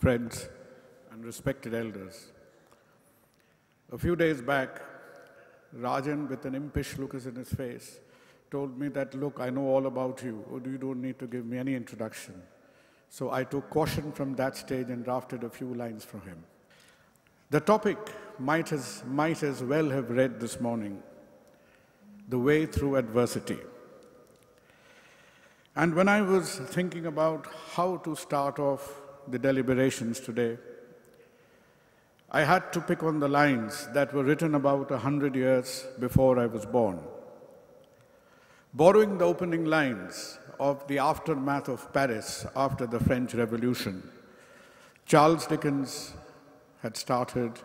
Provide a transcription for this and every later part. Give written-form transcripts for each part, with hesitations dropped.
friends, and respected elders. A few days back, Rajan, with an impish look in his face, told me that, look, I know all about you, or you don't need to give me any introduction. So I took caution from that stage and drafted a few lines for him. The topic might as well have read this morning, the way through adversity. And when I was thinking about how to start off the deliberations today, I had to pick on the lines that were written about 100 years before I was born. Borrowing the opening lines of the aftermath of Paris after the French Revolution, Charles Dickens had started,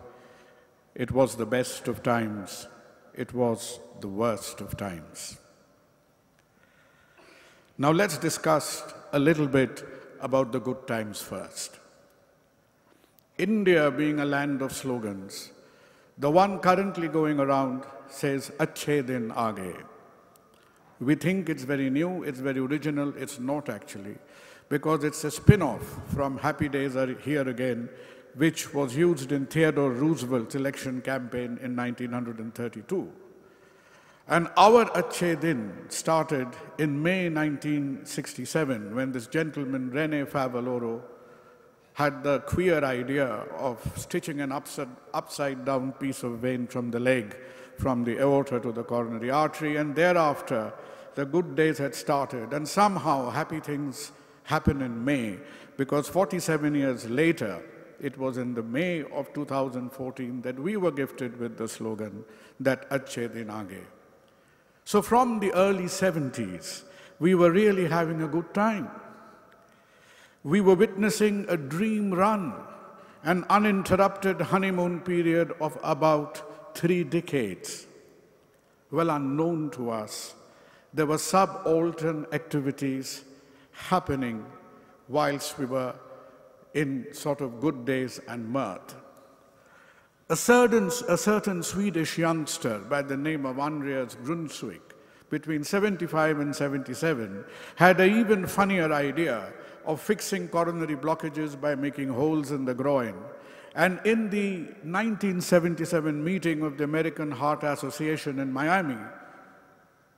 "It was the best of times, it was the worst of times." Now let's discuss a little bit about the good times first. India being a land of slogans, the one currently going around says, "Achhe din aage." We think it's very new, it's very original. It's not actually, because it's a spin-off from "Happy Days Are Here Again," which was used in Theodore Roosevelt's election campaign in 1932. And our Achhe Din started in May 1967, when this gentleman, René Favaloro, had the queer idea of stitching an upside-down piece of vein from the leg, from the aorta to the coronary artery, and thereafter, the good days had started. And somehow, happy things happen in May, because 47 years later, it was in the May of 2014 that we were gifted with the slogan that "Achhe din aage." So from the early 70s, we were really having a good time. We were witnessing a dream run, an uninterrupted honeymoon period of about 3 decades. Well, unknown to us, there were subaltern activities happening whilst we were in sort of good days and mirth. A certain Swedish youngster by the name of Andreas Brunswick, between 75 and 77, had an even funnier idea of fixing coronary blockages by making holes in the groin. And in the 1977 meeting of the American Heart Association in Miami,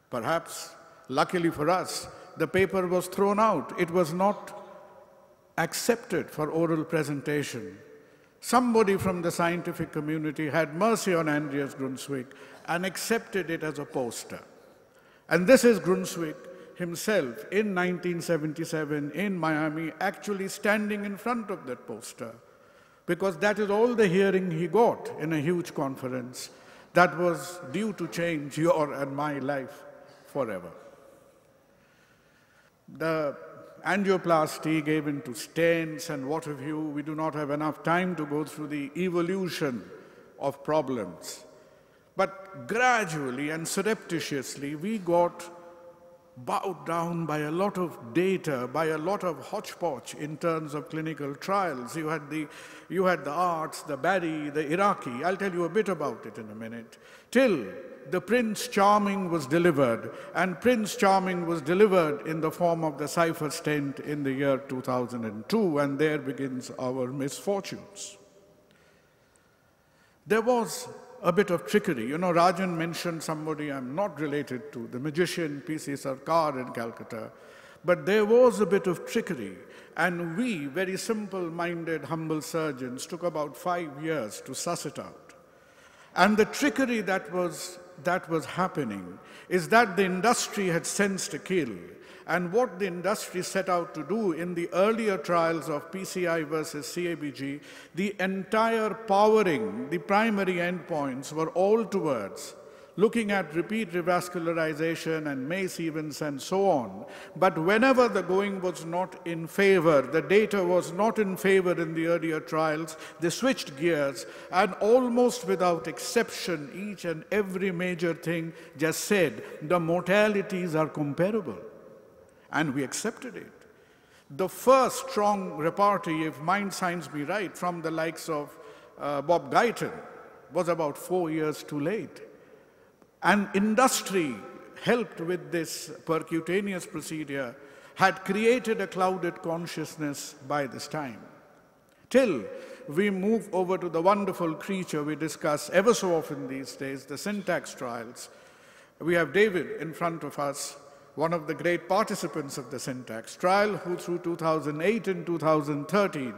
perhaps luckily for us, the paper was thrown out. It was not accepted for oral presentation. Somebody from the scientific community had mercy on Andreas Brunswick and accepted it as a poster. And this is Brunswick himself in 1977 in Miami, actually standing in front of that poster, because that is all the hearing he got in a huge conference that was due to change your and my life forever. The angioplasty gave into stents and what have you. We do not have enough time to go through the evolution of problems. But gradually and surreptitiously, we got bowed down by a lot of data, by a lot of hodgepodge in terms of clinical trials. You had the ARTS, the Barry, the Iraqi. I'll tell you a bit about it in a minute. Till the Prince Charming was delivered, and Prince Charming was delivered in the form of the cipher stent in the year 2002, and there begins our misfortunes. There was a bit of trickery. You know, Rajan mentioned somebody I'm not related to, the magician P.C. Sarkar in Calcutta, but there was a bit of trickery, and we, very simple-minded, humble surgeons, took about 5 years to suss it out. And the trickery that was happening is that the industry had sensed a kill. And what the industry set out to do in the earlier trials of PCI versus CABG, the entire powering, the primary endpoints were all towards looking at repeat revascularization and MACE events and so on. But whenever the going was not in favor, the data was not in favor in the earlier trials, they switched gears, and almost without exception, each and every major thing just said, the mortalities are comparable. And we accepted it. The first strong repartee, if mind signs me right, from the likes of Bob Guyton was about 4 years too late. And industry, helped with this percutaneous procedure, had created a clouded consciousness by this time. till we move over to the wonderful creature we discuss ever so often these days, the syntax trials. We have David in front of us, one of the great participants of the syntax trial, who through 2008 and 2013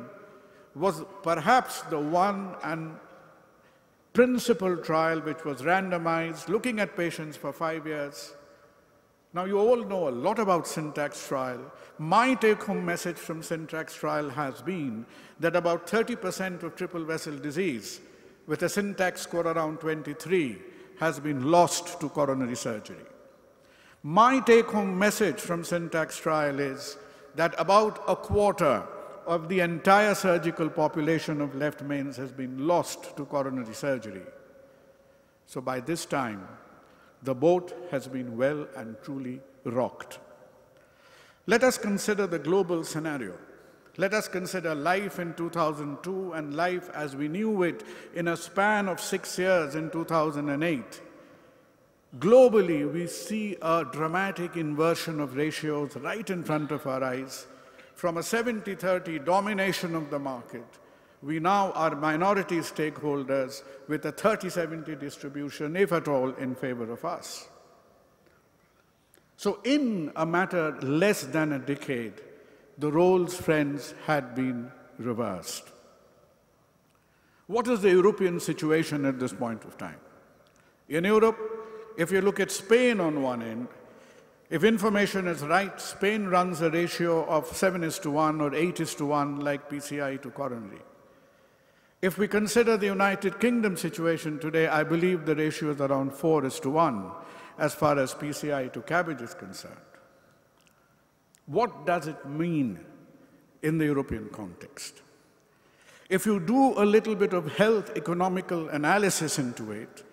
was perhaps the one and principal trial which was randomized, looking at patients for 5 years. Now, you all know a lot about syntax trial. My take-home message from syntax trial has been that about 30% of triple vessel disease with a syntax score around 23 has been lost to coronary surgery. My take-home message from syntax trial is that about a quarter of the entire surgical population of left mains has been lost to coronary surgery. So by this time, the boat has been well and truly rocked. Let us consider the global scenario. Let us consider life in 2002 and life as we knew it in a span of 6 years in 2008. Globally, we see a dramatic inversion of ratios right in front of our eyes. From a 70-30 domination of the market, we now are minority stakeholders with a 30-70 distribution, if at all, in favor of us. So in a matter less than a decade, the roles, friends, had been reversed. What is the European situation at this point of time? In Europe, if you look at Spain on one end, if information is right, Spain runs a ratio of 7:1 or 8:1 like PCI to coronary. If we consider the United Kingdom situation today, I believe the ratio is around 4:1 as far as PCI to CABG is concerned. What does it mean in the European context? If you do a little bit of health economical analysis into it,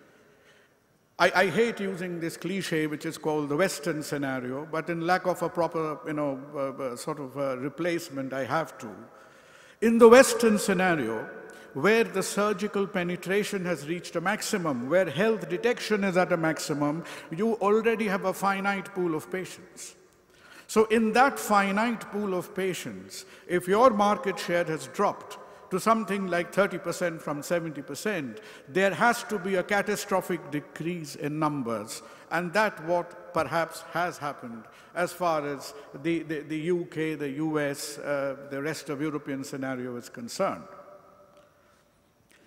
I hate using this cliche, which is called the Western scenario, but in lack of a proper, sort of a replacement, I have to. In the Western scenario, where the surgical penetration has reached a maximum, where health detection is at a maximum, you already have a finite pool of patients. So in that finite pool of patients, if your market share has dropped to something like 30% from 70%, there has to be a catastrophic decrease in numbers. And that's what perhaps has happened as far as the UK, the US, the rest of European scenario is concerned.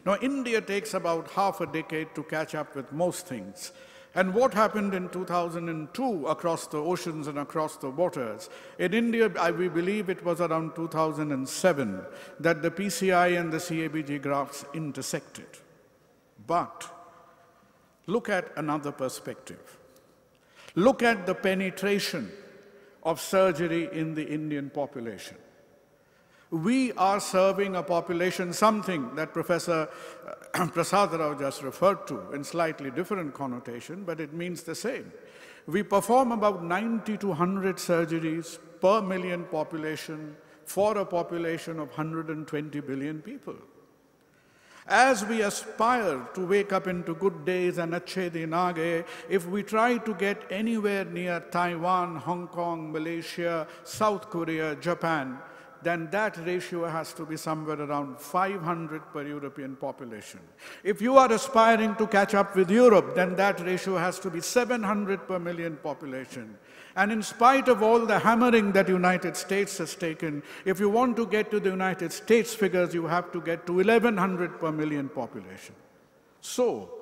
Now, India takes about half a decade to catch up with most things. And what happened in 2002 across the oceans and across the waters? In India, we believe it was around 2007 that the PCI and the CABG graphs intersected. But look at another perspective. Look at the penetration of surgery in the Indian population. We are serving a population, something that Professor Prasad Rao just referred to in slightly different connotation, but it means the same. We perform about 90 to 100 surgeries per million population for a population of 120 billion people. As we aspire to wake up into good days and Achhe Din Aage, if we try to get anywhere near Taiwan, Hong Kong, Malaysia, South Korea, Japan, then that ratio has to be somewhere around 500 per European population. If you are aspiring to catch up with Europe, then that ratio has to be 700 per million population. And in spite of all the hammering that the United States has taken, if you want to get to the United States figures, you have to get to 1100 per million population. So,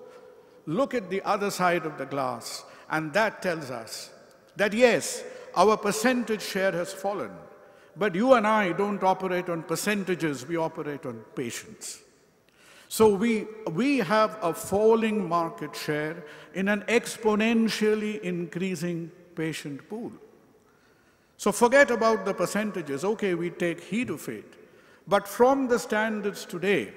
look at the other side of the glass, and that tells us that yes, our percentage share has fallen. But you and I don't operate on percentages, we operate on patients. So we have a falling market share in an exponentially increasing patient pool. So forget about the percentages. Okay, we take heed of it. But from the standards today,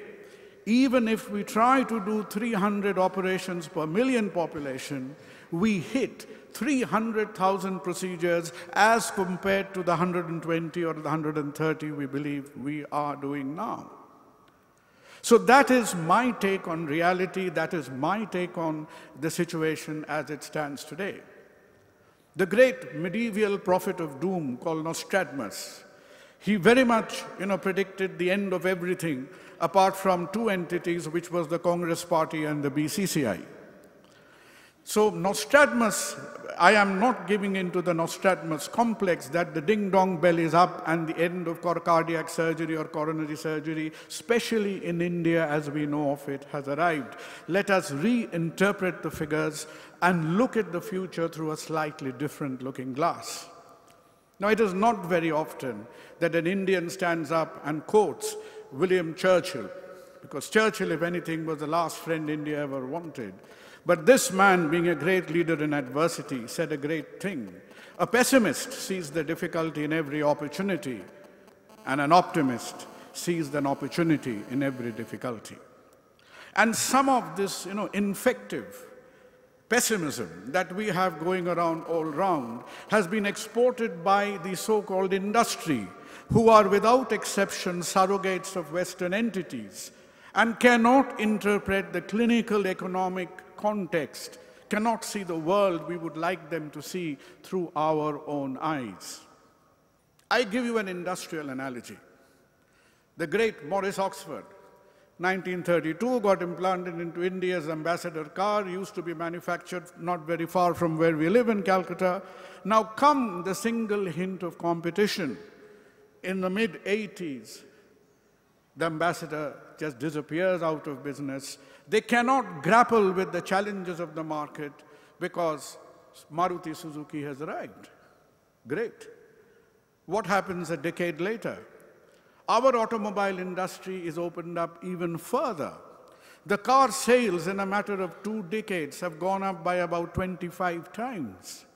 even if we try to do 300 operations per million population, we hit 300,000 procedures as compared to the 120 or the 130 we believe we are doing now. So that is my take on reality, that is my take on the situation as it stands today. The great medieval prophet of doom called Nostradamus, He very much, predicted the end of everything apart from two entities, which was the Congress Party and the BCCI. So Nostradamus, I am not giving into the Nostradamus complex that the ding-dong bell is up and the end of cardiac surgery or coronary surgery, especially in India as we know of it, has arrived. Let us reinterpret the figures and look at the future through a slightly different looking glass. Now, it is not very often that an Indian stands up and quotes William Churchill, because Churchill, if anything, was the last friend India ever wanted. But this man, being a great leader in adversity, said a great thing. A pessimist sees the difficulty in every opportunity, and an optimist sees an opportunity in every difficulty. And some of this, infective pessimism that we have going around all around has been exported by the so-called industry, who are without exception surrogates of Western entities and cannot interpret the clinical economic context, cannot see the world we would like them to see through our own eyes. I give you an industrial analogy. The great Morris Oxford, 1932, got implanted into India's ambassador car, used to be manufactured not very far from where we live in Calcutta. Now come the single hint of competition. In the mid-80s, the ambassador just disappears out of business. They cannot grapple with the challenges of the market because Maruti Suzuki has arrived. Great. What happens a decade later? Our automobile industry is opened up even further. The car sales in a matter of 2 decades have gone up by about 25 times.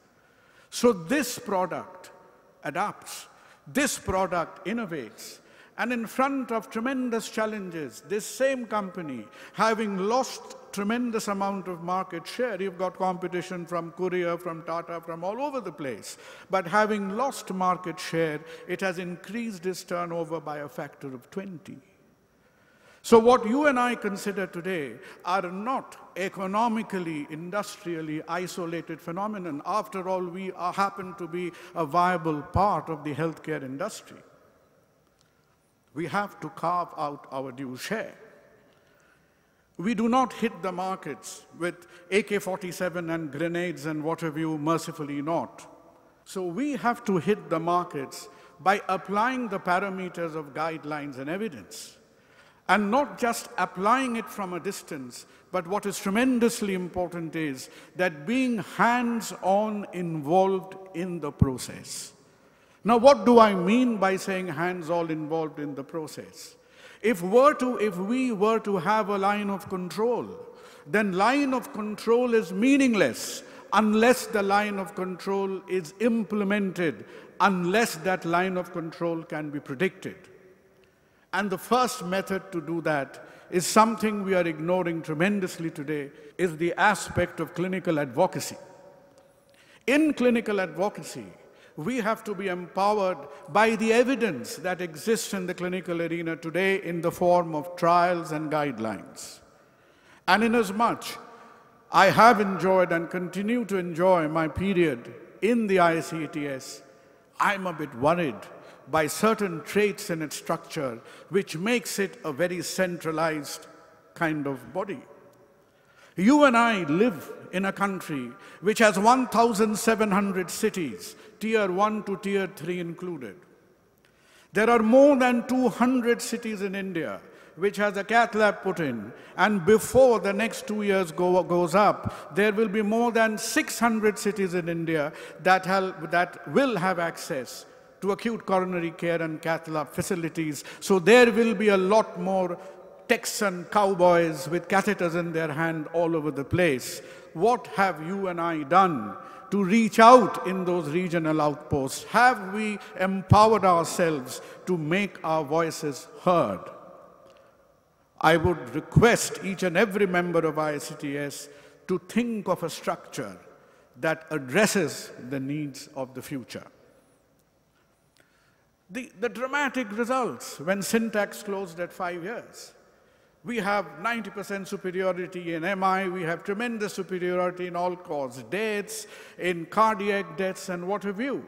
So this product adapts, this product innovates, and in front of tremendous challenges, this same company, having lost tremendous amount of market share, you've got competition from Korea, from Tata, from all over the place, but having lost market share, it has increased its turnover by a factor of 20. So what you and I consider today are not economically, industrially isolated phenomenon. After all, we happen to be a viable part of the healthcare industry. We have to carve out our due share. We do not hit the markets with AK-47 and grenades and what have you, mercifully not. So we have to hit the markets by applying the parameters of guidelines and evidence. And not just applying it from a distance, but what is tremendously important is that being hands-on involved in the process. Now, what do I mean by saying hands-on involved in the process? If we were to have a line of control, then line of control is meaningless unless the line of control is implemented, unless that line of control can be predicted. And the first method to do that is something we are ignoring tremendously today, is the aspect of clinical advocacy. In clinical advocacy, we have to be empowered by the evidence that exists in the clinical arena today in the form of trials and guidelines. And inasmuch I have enjoyed and continue to enjoy my period in the IACTS, I'm a bit worried by certain traits in its structure which makes it a very centralized kind of body. You and I live in a country which has 1,700 cities, Tier 1 to Tier 3 included. There are more than 200 cities in India which has a cath lab put in, and before the next 2 years goes up, there will be more than 600 cities in India that will have access to acute coronary care and cath lab facilities. So there will be a lot more Texan cowboys with catheters in their hand all over the place. What have you and I done to reach out in those regional outposts? Have we empowered ourselves to make our voices heard? I would request each and every member of IACTS to think of a structure that addresses the needs of the future. The dramatic results when Syntax closed at 5 years. We have 90% superiority in MI, we have tremendous superiority in all-cause deaths, in cardiac deaths, and what have you.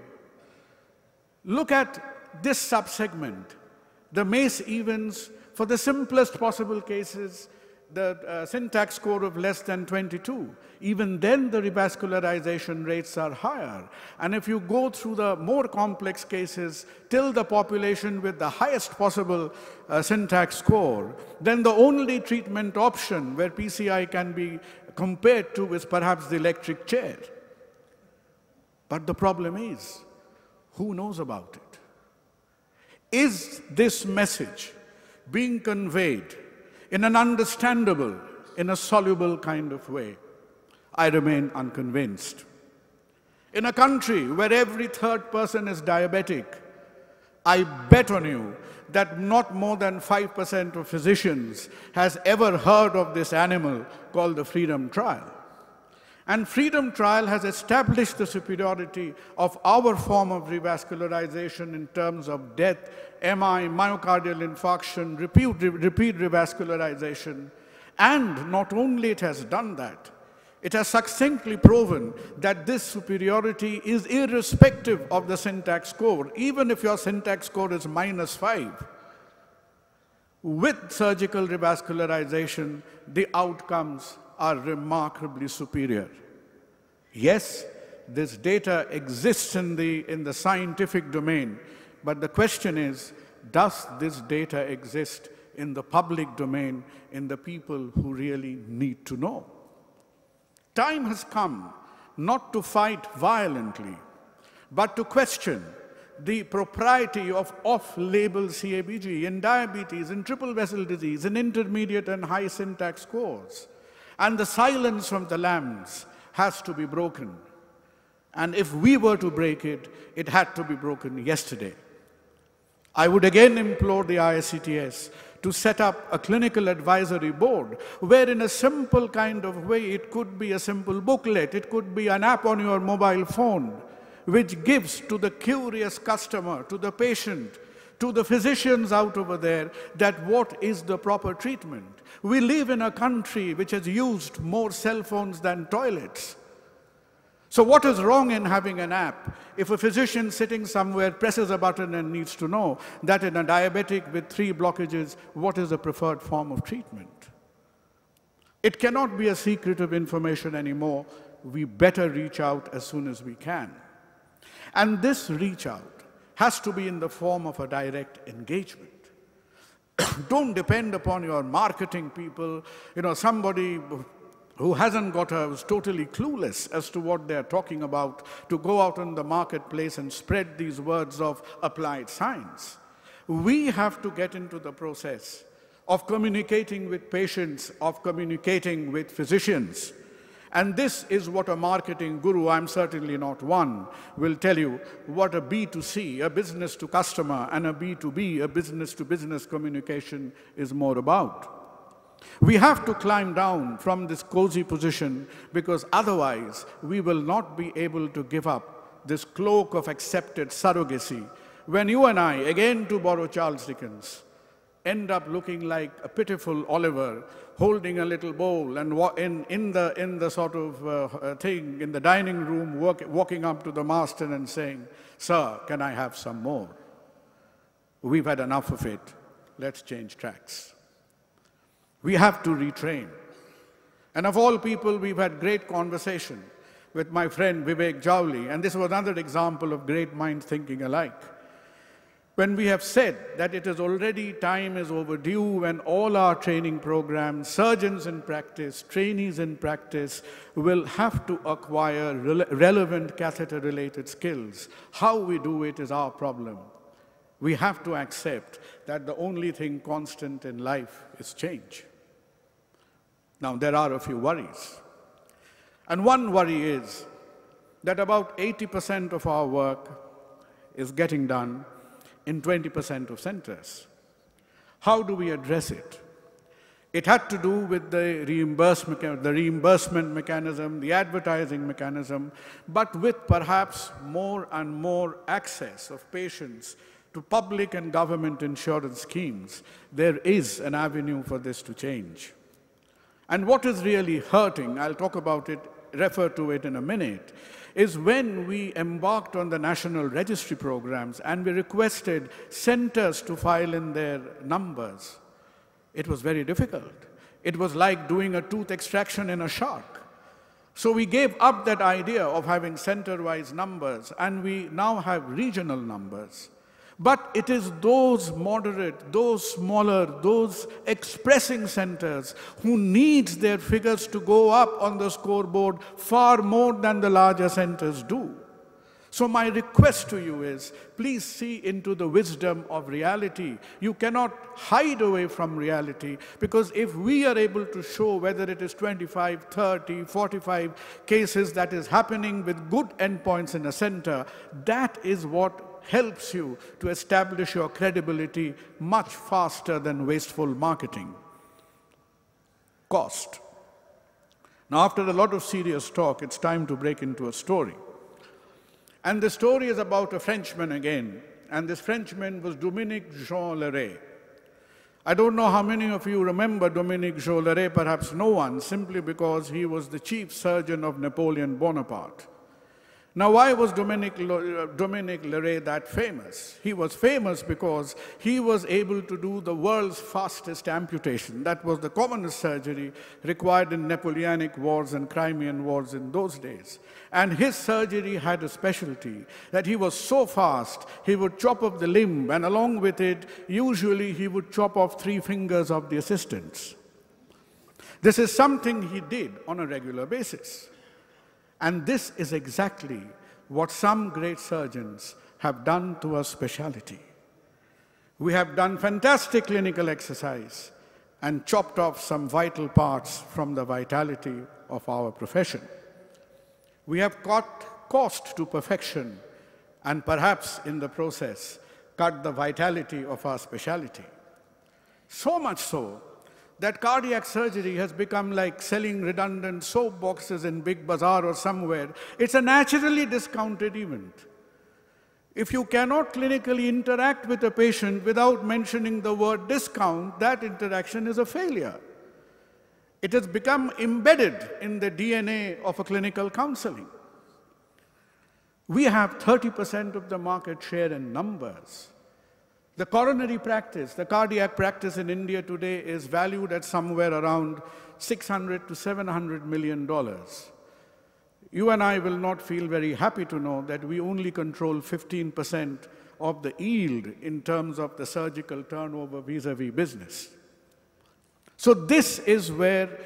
Look at this subsegment, the MACE events, for the simplest possible cases, the syntax score of less than 22, even then the revascularization rates are higher. And if you go through the more complex cases till the population with the highest possible syntax score, then the only treatment option where PCI can be compared to is perhaps the electric chair. But the problem is, who knows about it? Is this message being conveyed in an understandable, in a soluble kind of way? I remain unconvinced. In a country where every third person is diabetic, I bet on you that not more than 5% of physicians has ever heard of this animal called the freedom trial. And freedom trial has established the superiority of our form of revascularization in terms of death, MI, myocardial infarction, repeat revascularization. And not only it has done that, it has succinctly proven that this superiority is irrespective of the syntax score, even if your syntax score is -5. With surgical revascularization, the outcomes are remarkably superior. Yes, this data exists in the scientific domain, but the question is, does this data exist in the public domain, in the people who really need to know? Time has come not to fight violently, but to question the propriety of off-label CABG in diabetes, in triple vessel disease, in intermediate and high syntax scores. And the silence from the lambs has to be broken. And if we were to break it, it had to be broken yesterday. I would again implore the IACTS to set up a clinical advisory board where in a simple kind of way, it could be a simple booklet, it could be an app on your mobile phone, which gives to the curious customer, to the patient, to the physicians out over there, that what is the proper treatment. We live in a country which has used more cell phones than toilets. So what is wrong in having an app if a physician sitting somewhere presses a button and needs to know that in a diabetic with 3 blockages, what is the preferred form of treatment? It cannot be a secret of information anymore. We better reach out as soon as we can. And this reach out has to be in the form of a direct engagement. Don't depend upon your marketing people, somebody who who's totally clueless as to what they're talking about, to go out in the marketplace and spread these words of applied science. We have to get into the process of communicating with patients, of communicating with physicians. And this is what a marketing guru, I'm certainly not one, will tell you what a B2C, a business to customer, and a B2B, a business to business communication is more about. We have to climb down from this cozy position, because otherwise we will not be able to give up this cloak of accepted surrogacy. When you and I, again to borrow Charles Dickens, end up looking like a pitiful Oliver holding a little bowl and in the sort of thing in the dining room, walking up to the master and saying, "Sir, can I have some more? We've had enough of it. Let's change tracks." We have to retrain. And of all people, we've had great conversation with my friend Vivek Jowli, and this was another example of great minds thinking alike. When we have said that it is already time is overdue when all our training programs, surgeons in practice, trainees in practice, will have to acquire relevant catheter-related skills. How we do it is our problem. We have to accept that the only thing constant in life is change. Now, there are a few worries. And one worry is that about 80% of our work is getting done in 20% of centers. How do we address it? It had to do with the reimbursement mechanism, the advertising mechanism, but with perhaps more and more access of patients to public and government insurance schemes, there is an avenue for this to change. And what is really hurting, I'll talk about it refer to it in a minute, is when we embarked on the national registry programs and we requested centers to file in their numbers. It was very difficult. It was like doing a tooth extraction in a shark. So we gave up that idea of having center-wise numbers, and we now have regional numbers. But it is those moderate, those smaller, those expressing centers who needs their figures to go up on the scoreboard far more than the larger centers do. So my request to you is, please see into the wisdom of reality. You cannot hide away from reality, because if we are able to show whether it is 25, 30, 45 cases that is happening with good endpoints in a center, that is what helps you to establish your credibility much faster than wasteful marketing. Cost. Now, after a lot of serious talk, it's time to break into a story. And the story is about a Frenchman again, and this Frenchman was Dominique Jean Leray. I don't know how many of you remember Dominique Jean Leray, perhaps no one, simply because he was the chief surgeon of Napoleon Bonaparte. Now, why was Dominique Leray that famous? He was famous because he was able to do the world's fastest amputation. That was the commonest surgery required in Napoleonic wars and Crimean wars in those days. And his surgery had a specialty, that he was so fast, he would chop off the limb, and along with it, usually he would chop off 3 fingers of the assistants. This is something he did on a regular basis. And this is exactly what some great surgeons have done to our specialty. We have done fantastic clinical exercise and chopped off some vital parts from the vitality of our profession. We have cut cost to perfection and perhaps in the process cut the vitality of our specialty. So much so that cardiac surgery has become like selling redundant soap boxes in Big Bazaar or somewhere. It's a naturally discounted event. If you cannot clinically interact with a patient without mentioning the word discount, that interaction is a failure. It has become embedded in the DNA of a clinical counseling. We have 30% of the market share in numbers. The coronary practice, the cardiac practice in India today is valued at somewhere around $600 to $700 million. You and I will not feel very happy to know that we only control 15% of the yield in terms of the surgical turnover vis-a-vis business. So this is where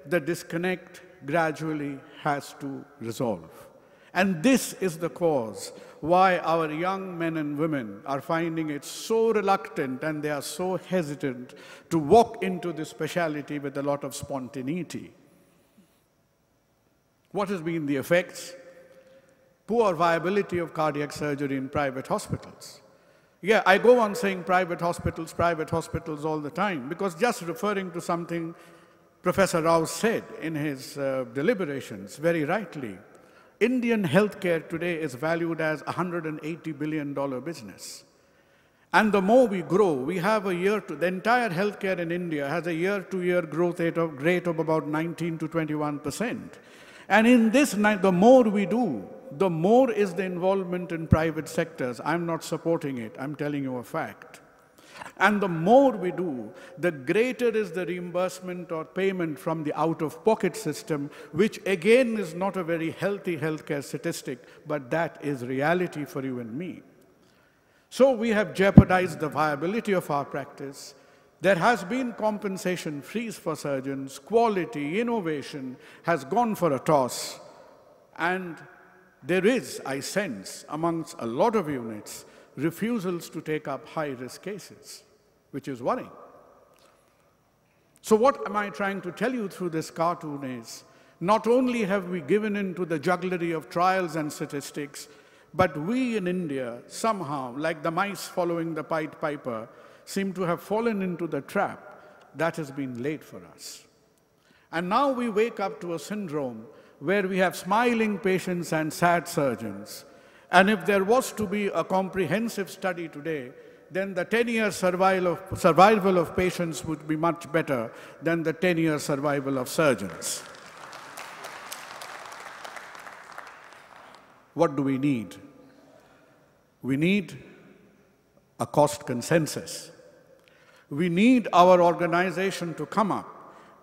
the disconnect gradually has to resolve. And this is the cause why our young men and women are finding it so reluctant and they are so hesitant to walk into this specialty with a lot of spontaneity. What has been the effects? Poor viability of cardiac surgery in private hospitals. Yeah, I go on saying private hospitals all the time, because just referring to something Professor Rao said in his deliberations, very rightly, Indian healthcare today is valued as a $180 billion business. And the more we grow, we have the entire healthcare in India has a year-to-year growth rate of about 19 to 21%. And in this, the more we do, the more is the involvement in private sectors. I'm not supporting it, I'm telling you a fact. And the more we do, the greater is the reimbursement or payment from the out-of-pocket system, which again is not a very healthy healthcare statistic, but that is reality for you and me. So we have jeopardized the viability of our practice. There has been compensation freeze for surgeons, quality, innovation has gone for a toss, and there is, I sense, amongst a lot of units, refusals to take up high-risk cases, which is worrying. So what am I trying to tell you through this cartoon is, not only have we given in to the jugglery of trials and statistics, but we in India somehow, like the mice following the Pied Piper, seem to have fallen into the trap that has been laid for us. And now we wake up to a syndrome where we have smiling patients and sad surgeons. And if there was to be a comprehensive study today, then the 10-year survival of patients would be much better than the 10-year survival of surgeons. What do we need? We need a cost consensus. We need our organization to come up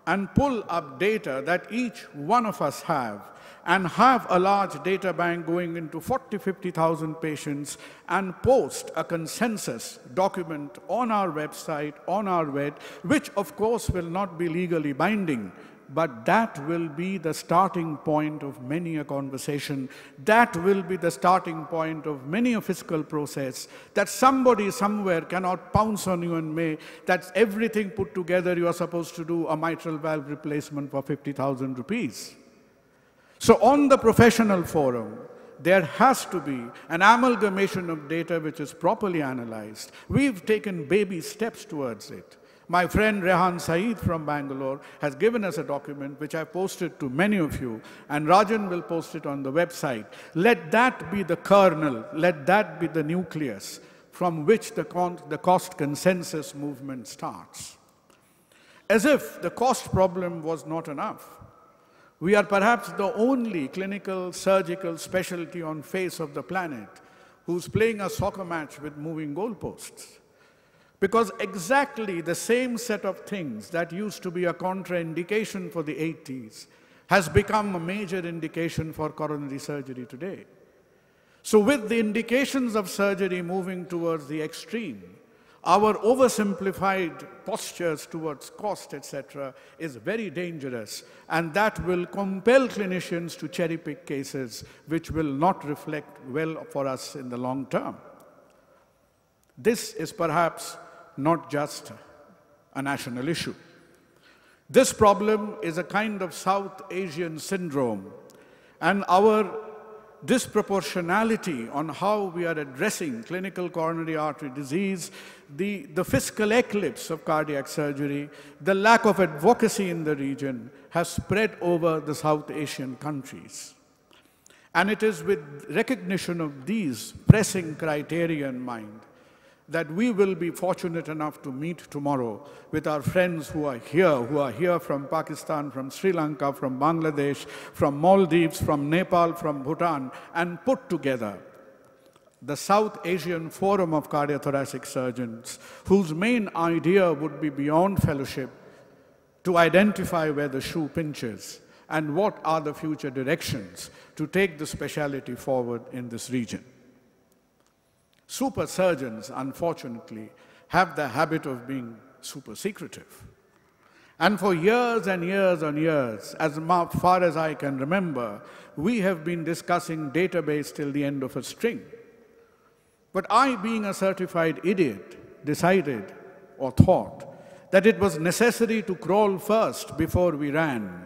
and pull up data that each one of us have and have a large data bank going into 40, 50,000 patients and post a consensus document on our website, on our web, which of course will not be legally binding, but that will be the starting point of many a conversation. That will be the starting point of many a fiscal process, that somebody somewhere cannot pounce on you and say that everything put together you are supposed to do a mitral valve replacement for 50,000 rupees. So on the professional forum, there has to be an amalgamation of data which is properly analyzed. We've taken baby steps towards it. My friend Rehan Saeed from Bangalore has given us a document which I've posted to many of you, and Rajan will post it on the website. Let that be the kernel, let that be the nucleus from which the cost consensus movement starts. As if the cost problem was not enough, we are perhaps the only clinical surgical specialty on face of the planet who's playing a soccer match with moving goalposts. Because exactly the same set of things that used to be a contraindication for the 80s has become a major indication for coronary surgery today. So with the indications of surgery moving towards the extreme, our oversimplified postures towards cost, etc., is very dangerous, and that will compel clinicians to cherry-pick cases which will not reflect well for us in the long term. This is perhaps not just a national issue. This problem is a kind of South Asian syndrome, and our disproportionality on how we are addressing clinical coronary artery disease, the fiscal eclipse of cardiac surgery, the lack of advocacy in the region has spread over the South Asian countries. And it is with recognition of these pressing criteria in mind that we will be fortunate enough to meet tomorrow with our friends who are here from Pakistan, from Sri Lanka, from Bangladesh, from Maldives, from Nepal, from Bhutan, and put together the South Asian Forum of Cardiothoracic Surgeons, whose main idea would be beyond fellowship to identify where the shoe pinches and what are the future directions to take the specialty forward in this region. Super surgeons, unfortunately, have the habit of being super secretive. And for years and years and years, as far as I can remember, we have been discussing database till the end of a string. But I, being a certified idiot, decided or thought that it was necessary to crawl first before we ran.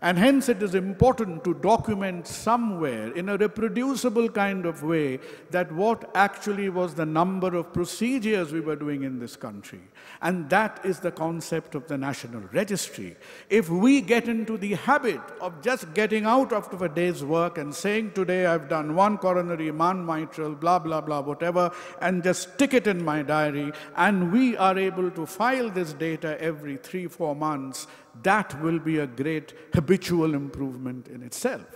And hence it is important to document somewhere in a reproducible kind of way that what actually was the number of procedures we were doing in this country. And that is the concept of the National Registry. If we get into the habit of just getting out after a day's work and saying, today I've done one coronary, one mitral, blah, blah, blah, whatever, and just stick it in my diary, and we are able to file this data every 3-4 months, that will be a great habitual improvement in itself.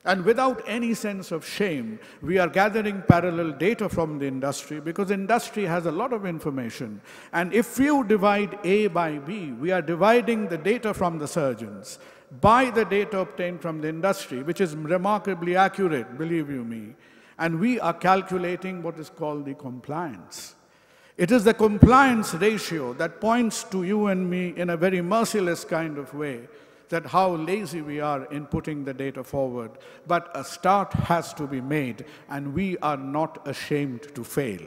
And without any sense of shame, we are gathering parallel data from the industry because industry has a lot of information. And if you divide A by B, we are dividing the data from the surgeons by the data obtained from the industry, which is remarkably accurate, believe you me. And we are calculating what is called the compliance. It is the compliance ratio that points to you and me in a very merciless kind of way that how lazy we are in putting the data forward. But a start has to be made, and we are not ashamed to fail.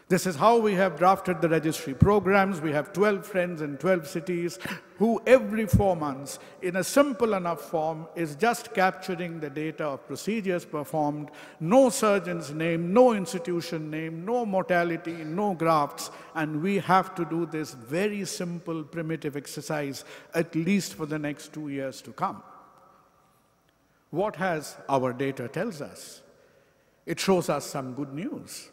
This is how we have drafted the registry programs. We have 12 friends in 12 cities who every 4 months, in a simple enough form, is just capturing the data of procedures performed, no surgeon's name, no institution name, no mortality, no grafts, and we have to do this very simple, primitive exercise at least for the next 2 years to come. What has our data tells us? It shows us some good news.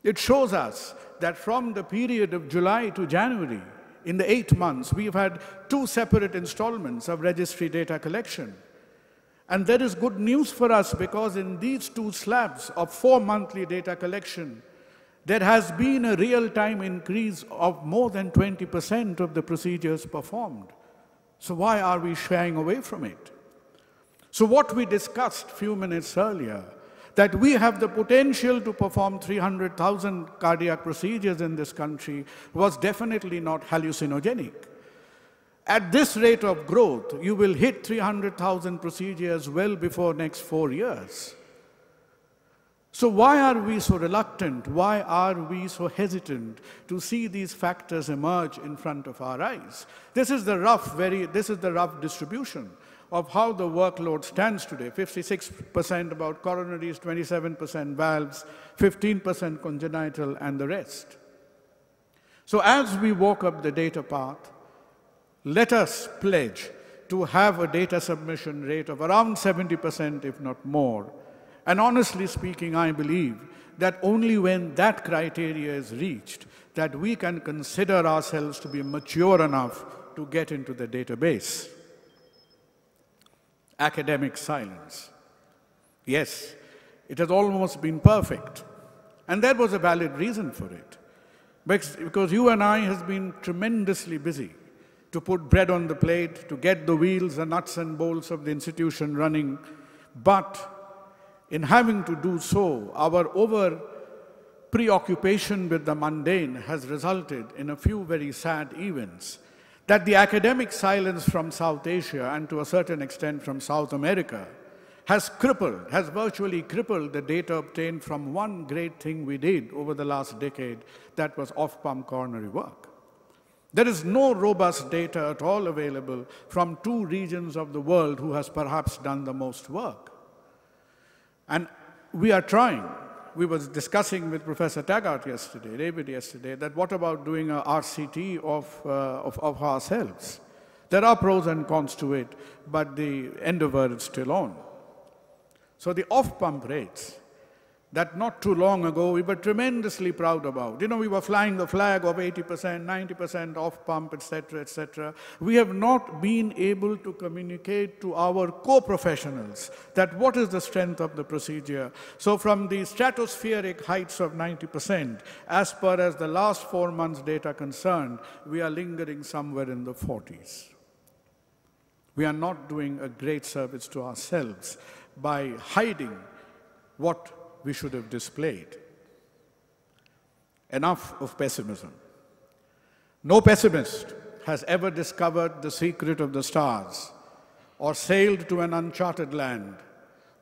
It shows us that from the period of July to January, in the 8 months, we've had 2 separate installments of registry data collection. And there is good news for us because in these 2 slabs of 4 monthly data collection, there has been a real-time increase of more than 20% of the procedures performed. So why are we shying away from it? So what we discussed a few minutes earlier, that we have the potential to perform 300,000 cardiac procedures in this country, was definitely not hallucinogenic. At this rate of growth, you will hit 300,000 procedures well before next 4 years. So why are we so reluctant? Why are we so hesitant to see these factors emerge in front of our eyes? This is the rough distribution of how the workload stands today. 56% about coronaries, 27% valves, 15% congenital, and the rest. So as we walk up the data path, let us pledge to have a data submission rate of around 70%, if not more. And honestly speaking, I believe that only when that criteria is reached, that we can consider ourselves to be mature enough to get into the database. Academic silence. Yes, it has almost been perfect. And there was a valid reason for it. Because you and I have been tremendously busy to put bread on the plate, to get the wheels, the nuts and bolts of the institution running. But in having to do so, our over-preoccupation with the mundane has resulted in a few very sad events. That the academic silence from South Asia and to a certain extent from South America has virtually crippled the data obtained from one great thing we did over the last decade, that was off-pump coronary work. There is no robust data at all available from 2 regions of the world who has perhaps done the most work. And we are trying. We were discussing with Professor Taggart yesterday, David yesterday, that what about doing a RCT of ourselves? There are pros and cons to it, but the endeavor is still on. So the off-pump rates, that not too long ago we were tremendously proud about. You know, we were flying the flag of 80%, 90% off-pump, etc., etc. We have not been able to communicate to our co-professionals that what is the strength of the procedure. So from the stratospheric heights of 90%, as per as the last 4 months data concerned, we are lingering somewhere in the 40s. We are not doing a great service to ourselves by hiding what we should have displayed. Enough of pessimism. No pessimist has ever discovered the secret of the stars, or sailed to an uncharted land,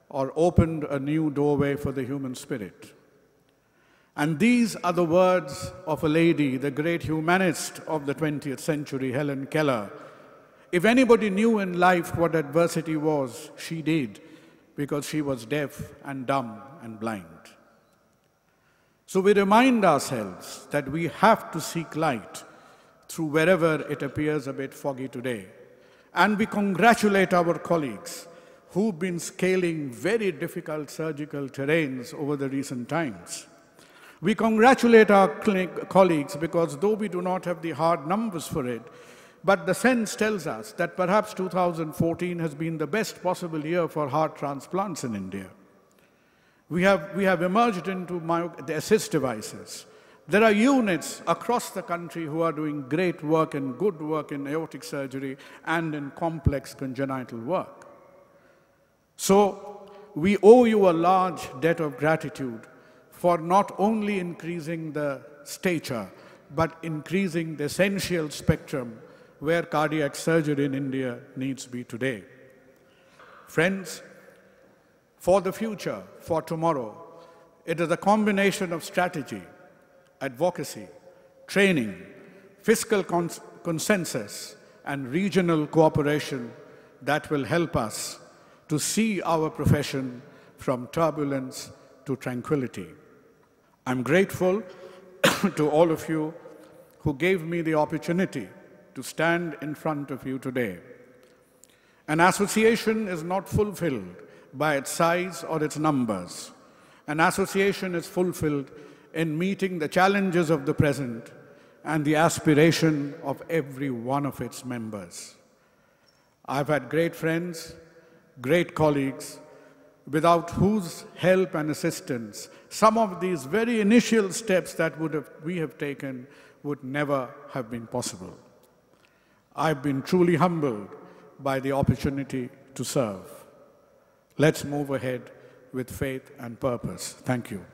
or opened a new doorway for the human spirit. And these are the words of a lady, the great humanist of the 20th century, Helen Keller. If anybody knew in life what adversity was, she did, because she was deaf and dumb and blind. So we remind ourselves that we have to seek light through wherever it appears a bit foggy today. And we congratulate our colleagues who've been scaling very difficult surgical terrains over the recent times. We congratulate our colleagues because though we do not have the hard numbers for it, but the sense tells us that perhaps 2014 has been the best possible year for heart transplants in India. We have emerged into the assist devices. There are units across the country who are doing great work and good work in aortic surgery and in complex congenital work. So we owe you a large debt of gratitude for not only increasing the stature, but increasing the essential spectrum where cardiac surgery in India needs to be today. Friends, for the future, for tomorrow, it is a combination of strategy, advocacy, training, fiscal consensus, and regional cooperation that will help us to see our profession from turbulence to tranquility. I'm grateful to all of you who gave me the opportunity to stand in front of you today. An association is not fulfilled by its size or its numbers. An association is fulfilled in meeting the challenges of the present and the aspiration of every one of its members. I've had great friends, great colleagues, without whose help and assistance some of these very initial steps that we have taken would never have been possible. I've been truly humbled by the opportunity to serve. Let's move ahead with faith and purpose. Thank you.